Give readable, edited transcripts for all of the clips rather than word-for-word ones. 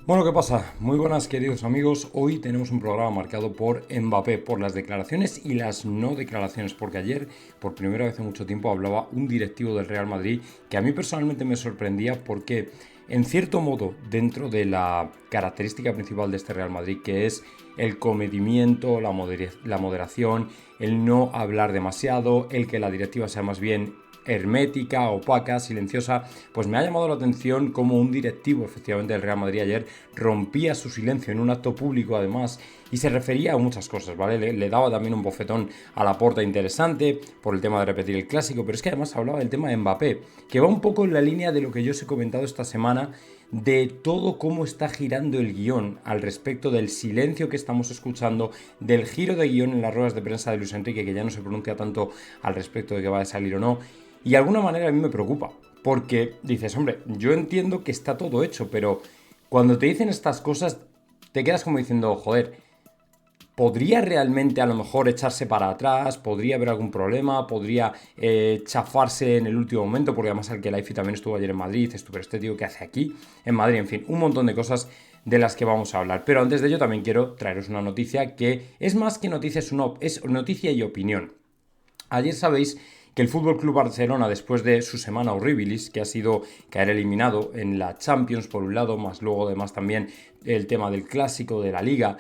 Bueno, ¿qué pasa? Muy buenas, queridos amigos. Hoy tenemos un programa marcado por Mbappé, por las declaraciones y las no declaraciones, porque ayer, por primera vez en mucho tiempo, hablaba un directivo del Real Madrid que a mí personalmente me sorprendía porque, en cierto modo, dentro de la característica principal de este Real Madrid, que es el comedimiento, la moderación, el no hablar demasiado, el que la directiva sea más bien hermética, opaca, silenciosa, pues me ha llamado la atención como un directivo efectivamente del Real Madrid ayer rompía su silencio en un acto público además y se refería a muchas cosas, ¿vale? Le daba también un bofetón a la Porta interesante por el tema de repetir el clásico, pero es que además hablaba del tema de Mbappé, que va un poco en la línea de lo que yo os he comentado esta semana de todo cómo está girando el guión al respecto del silencio que estamos escuchando, del giro de guión en las ruedas de prensa de Luis Enrique, que ya no se pronuncia tanto al respecto de que va a salir o no, y de alguna manera a mí me preocupa, porque dices, hombre, yo entiendo que está todo hecho, pero cuando te dicen estas cosas, te quedas como diciendo, joder, ¿podría realmente a lo mejor echarse para atrás? ¿Podría haber algún problema? ¿Podría chafarse en el último momento? Porque además el que Laifi también estuvo ayer en Madrid, dices tú, pero este tío, ¿qué hace aquí? En Madrid, en fin, un montón de cosas de las que vamos a hablar. Pero antes de ello también quiero traeros una noticia que es más que noticia, es noticia y opinión. Ayer sabéis que el Fútbol Club Barcelona, después de su semana horribilis, que ha sido caer eliminado en la Champions por un lado, más luego además también el tema del clásico, de la Liga,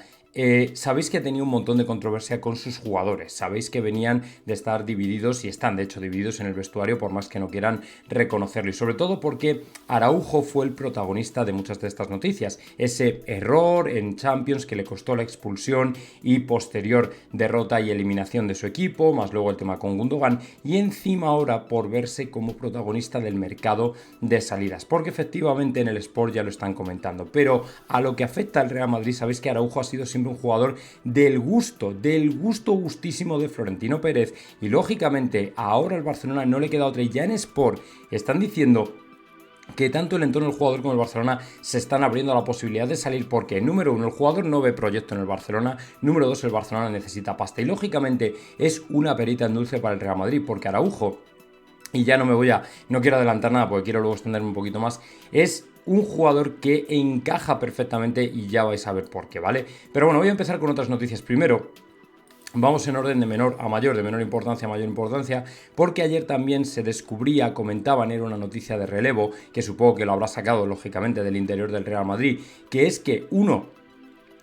sabéis que tenía un montón de controversia con sus jugadores, sabéis que venían de estar divididos y están de hecho divididos en el vestuario por más que no quieran reconocerlo y sobre todo porque Araujo fue el protagonista de muchas de estas noticias, ese error en Champions que le costó la expulsión y posterior derrota y eliminación de su equipo, más luego el tema con Gundogan y encima ahora por verse como protagonista del mercado de salidas, porque efectivamente en el Sport ya lo están comentando, pero a lo que afecta al Real Madrid sabéis que Araujo ha sido siempre un jugador del gusto gustísimo de Florentino Pérez y lógicamente ahora el Barcelona no le queda otra y ya en Sport están diciendo que tanto el entorno del jugador como el Barcelona se están abriendo a la posibilidad de salir porque, número uno, el jugador no ve proyecto en el Barcelona, número dos, el Barcelona necesita pasta y lógicamente es una perita en dulce para el Real Madrid porque Araujo, y ya no quiero adelantar nada porque quiero luego extenderme un poquito más, es un jugador que encaja perfectamente y ya vais a ver por qué, ¿vale? Pero bueno, voy a empezar con otras noticias. Primero, vamos en orden de menor a mayor, de menor importancia a mayor importancia, porque ayer también se descubría, comentaban, era una noticia de relevo, que supongo que lo habrá sacado lógicamente del interior del Real Madrid, que es que uno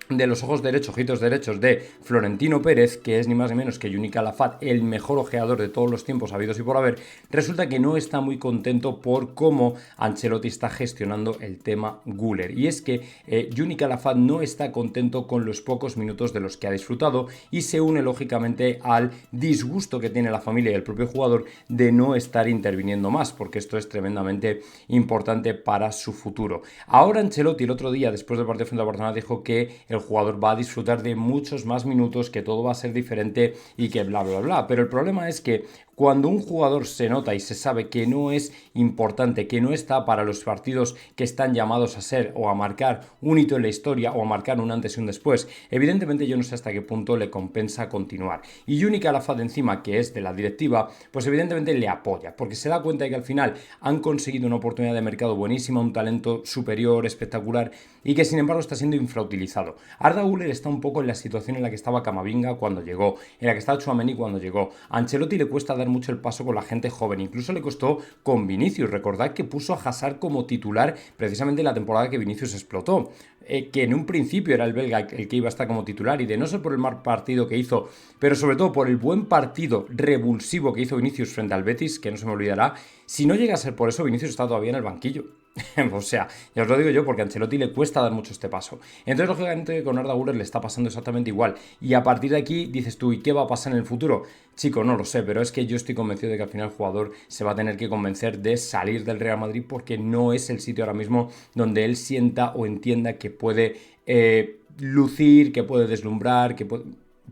de los ojitos derechos de Florentino Pérez, que es ni más ni menos que Juni Calafat, el mejor ojeador de todos los tiempos habidos y por haber, resulta que no está muy contento por cómo Ancelotti está gestionando el tema Güler. Y es que Juni Calafat no está contento con los pocos minutos de los que ha disfrutado y se une lógicamente al disgusto que tiene la familia y el propio jugador de no estar interviniendo más, porque esto es tremendamente importante para su futuro. Ahora Ancelotti el otro día, después del partido frente a Barcelona, dijo que el jugador va a disfrutar de muchos más minutos, que todo va a ser diferente y que bla bla bla. Pero el problema es que cuando un jugador se nota y se sabe que no es importante, que no está para los partidos que están llamados a ser o a marcar un hito en la historia o a marcar un antes y un después, evidentemente yo no sé hasta qué punto le compensa continuar. Y Juni Calafat encima, que es de la directiva, pues evidentemente le apoya, porque se da cuenta de que al final han conseguido una oportunidad de mercado buenísima, un talento superior, espectacular, y que sin embargo está siendo infrautilizado. Arda Güler está un poco en la situación en la que estaba Camavinga cuando llegó, en la que estaba Tchouaméni cuando llegó. A Ancelotti le cuesta dar mucho el paso con la gente joven, incluso le costó con Vinicius. Recordad que puso a Hazard como titular precisamente en la temporada que Vinicius explotó. Que en un principio era el belga el que iba a estar como titular y de no ser por el mal partido que hizo, pero sobre todo por el buen partido revulsivo que hizo Vinicius frente al Betis, que no se me olvidará, si no llega a ser por eso, Vinicius está todavía en el banquillo. O sea, ya os lo digo yo, porque a Ancelotti le cuesta dar mucho este paso. Entonces, lógicamente, con Arda Güler le está pasando exactamente igual. Y a partir de aquí dices tú, ¿y qué va a pasar en el futuro? Chico, no lo sé, pero es que yo estoy convencido de que al final el jugador se va a tener que convencer de salir del Real Madrid porque no es el sitio ahora mismo donde él sienta o entienda que puede lucir, que puede deslumbrar, que puede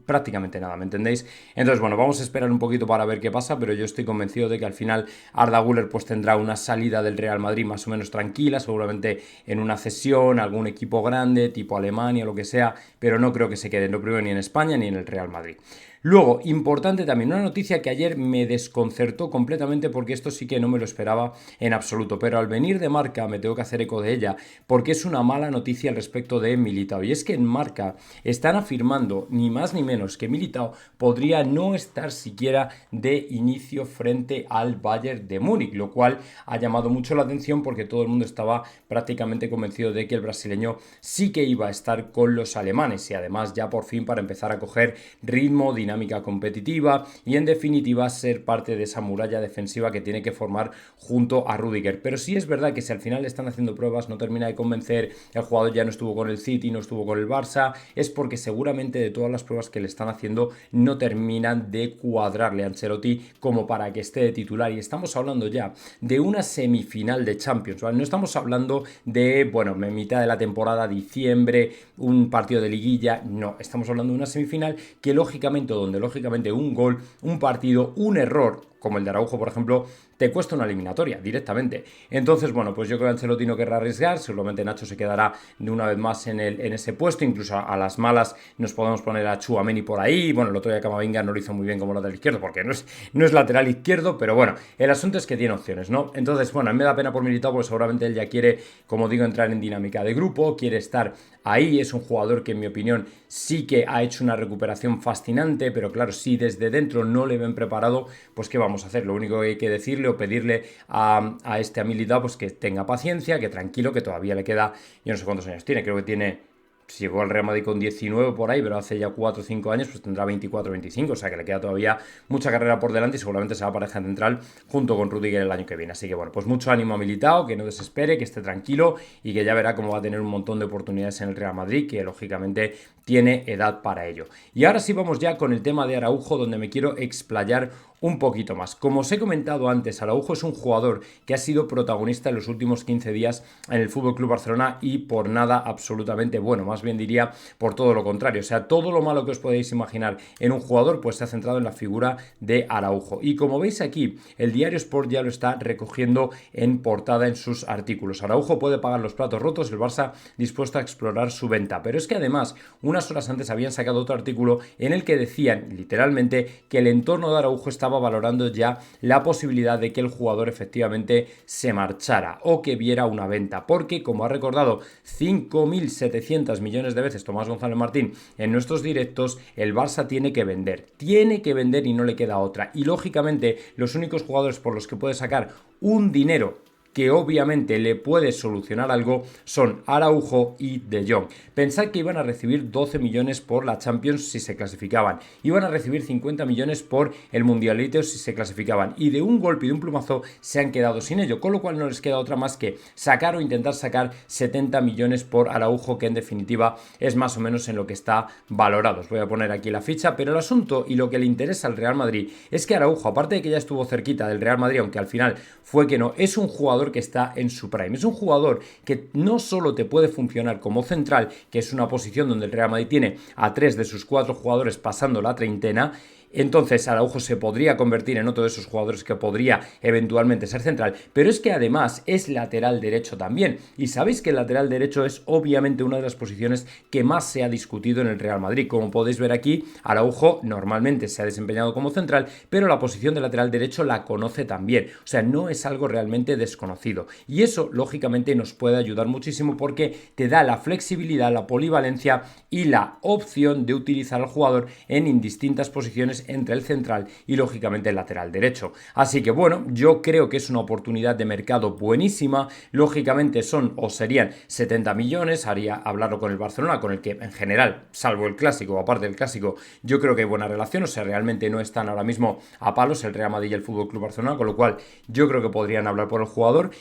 prácticamente nada, ¿me entendéis? Entonces, bueno, vamos a esperar un poquito para ver qué pasa, pero yo estoy convencido de que al final Arda Güler pues tendrá una salida del Real Madrid más o menos tranquila, seguramente en una cesión, algún equipo grande, tipo Alemania o lo que sea, pero no creo que se quede, no primero ni en España ni en el Real Madrid. Luego, importante también, una noticia que ayer me desconcertó completamente porque esto sí que no me lo esperaba en absoluto, pero al venir de Marca me tengo que hacer eco de ella porque es una mala noticia al respecto de Militao. Y es que en Marca están afirmando ni más ni menos que Militao podría no estar siquiera de inicio frente al Bayern de Múnich, lo cual ha llamado mucho la atención porque todo el mundo estaba prácticamente convencido de que el brasileño sí que iba a estar con los alemanes y además ya por fin para empezar a coger ritmo, dinámica competitiva y en definitiva ser parte de esa muralla defensiva que tiene que formar junto a Rüdiger. Pero sí es verdad que si al final le están haciendo pruebas no termina de convencer, el jugador ya no estuvo con el City, no estuvo con el Barça, es porque seguramente de todas las pruebas que le están haciendo no terminan de cuadrarle a Ancelotti como para que esté de titular. Y estamos hablando ya de una semifinal de Champions, ¿vale? No estamos hablando de, bueno, mitad de la temporada, diciembre, un partido de liguilla, no, estamos hablando de una semifinal que lógicamente, donde lógicamente un gol, un partido, un error, como el de Araujo, por ejemplo, te cuesta una eliminatoria directamente. Entonces, bueno, pues yo creo que Ancelotti no querrá arriesgar, seguramente Nacho se quedará de una vez más en ese puesto, incluso a las malas nos podemos poner a Tchouaméni por ahí, bueno, el otro día Camavinga no lo hizo muy bien como lateral izquierdo, porque no es lateral izquierdo, pero bueno, el asunto es que tiene opciones, ¿no? Entonces, bueno, a mí me da pena por Militao, porque seguramente él ya quiere, como digo, entrar en dinámica de grupo, quiere estar ahí, es un jugador que en mi opinión sí que ha hecho una recuperación fascinante, pero claro, si desde dentro no le ven preparado, pues ¿qué vamos a hacer? Lo único que hay que decirle o pedirle a este Militao pues que tenga paciencia, que tranquilo, que todavía le queda, yo no sé cuántos años tiene, creo que tiene... Si llegó al Real Madrid con 19 por ahí, pero hace ya 4 o 5 años, pues tendrá 24 o 25, o sea que le queda todavía mucha carrera por delante y seguramente será pareja central junto con Rüdiger el año que viene. Así que bueno, pues mucho ánimo a Militao, que no desespere, que esté tranquilo y que ya verá cómo va a tener un montón de oportunidades en el Real Madrid, que lógicamente tiene edad para ello. Y ahora sí vamos ya con el tema de Araujo, donde me quiero explayar un poquito más. Como os he comentado antes, Araujo es un jugador que ha sido protagonista en los últimos 15 días en el FC Barcelona y por nada absolutamente bueno, más bien diría por todo lo contrario. O sea, todo lo malo que os podéis imaginar en un jugador pues se ha centrado en la figura de Araujo. Y como veis aquí, el diario Sport ya lo está recogiendo en portada en sus artículos. Araujo puede pagar los platos rotos, el Barça dispuesto a explorar su venta. Pero es que además, unas horas antes habían sacado otro artículo en el que decían literalmente que el entorno de Araujo estaba valorando ya la posibilidad de que el jugador efectivamente se marchara o que viera una venta, porque como ha recordado 5.700 millones de veces Tomás González Martín en nuestros directos, el Barça tiene que vender y no le queda otra, y lógicamente los únicos jugadores por los que puede sacar un dinero que obviamente le puede solucionar algo son Araujo y De Jong. Pensad que iban a recibir 12 millones por la Champions si se clasificaban, iban a recibir 50 millones por el Mundialito si se clasificaban, y de un golpe y de un plumazo se han quedado sin ello, con lo cual no les queda otra más que sacar o intentar sacar 70 millones por Araujo, que en definitiva es más o menos en lo que está valorado. Os voy a poner aquí la ficha, pero el asunto y lo que le interesa al Real Madrid es que Araujo, aparte de que ya estuvo cerquita del Real Madrid, aunque al final fue que no, es un jugador que está en su prime. Es un jugador que no solo te puede funcionar como central, que es una posición donde el Real Madrid tiene a 3 de sus 4 jugadores pasando la treintena. Entonces Araujo se podría convertir en otro de esos jugadores que podría eventualmente ser central, pero es que además es lateral derecho también, y sabéis que el lateral derecho es obviamente una de las posiciones que más se ha discutido en el Real Madrid. Como podéis ver aquí, Araujo normalmente se ha desempeñado como central, pero la posición de lateral derecho la conoce también, o sea, no es algo realmente desconocido, y eso lógicamente nos puede ayudar muchísimo porque te da la flexibilidad, la polivalencia y la opción de utilizar al jugador en indistintas posiciones entre el central y lógicamente el lateral derecho. Así que bueno, yo creo que es una oportunidad de mercado buenísima. Lógicamente son o serían 70 millones, haría hablarlo con el Barcelona, con el que en general, salvo el clásico o aparte del clásico, yo creo que hay buena relación, o sea, realmente no están ahora mismo a palos el Real Madrid y el FC Barcelona, con lo cual yo creo que podrían hablar por el jugador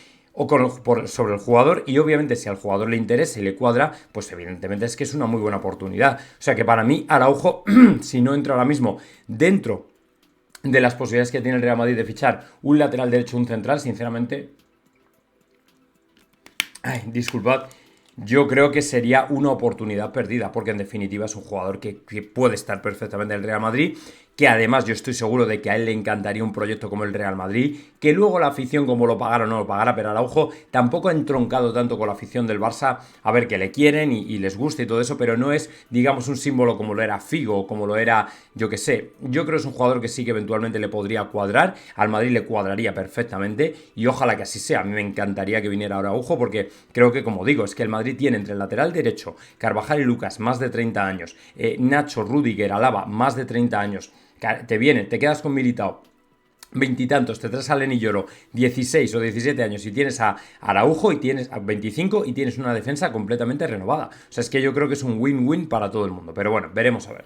sobre el jugador, y obviamente si al jugador le interesa y le cuadra, pues evidentemente es que es una muy buena oportunidad. O sea que para mí Araujo, si no entra ahora mismo dentro de las posibilidades que tiene el Real Madrid de fichar un lateral derecho o un central, sinceramente, disculpad, yo creo que sería una oportunidad perdida, porque en definitiva es un jugador que puede estar perfectamente en el Real Madrid, que además yo estoy seguro de que a él le encantaría un proyecto como el Real Madrid, que luego la afición, como lo pagara o no lo pagara, pero Araujo tampoco ha entroncado tanto con la afición del Barça, a ver, que le quieren y les gusta y todo eso, pero no es, digamos, un símbolo como lo era Figo, como lo era, yo que sé, yo creo que es un jugador que sí que eventualmente le podría cuadrar, al Madrid le cuadraría perfectamente, y ojalá que así sea. A mí me encantaría que viniera Araujo, porque creo que, como digo, es que el Madrid tiene entre el lateral derecho, Carvajal y Lucas, más de 30 años, Nacho, Rüdiger, Alaba, más de 30 años, te quedas con Militao, veintitantos, te traes a Lenny Lloro, 16 o 17 años y tienes a Araujo y tienes a 25 y tienes una defensa completamente renovada. O sea, es que yo creo que es un win-win para todo el mundo. Pero bueno, veremos a ver.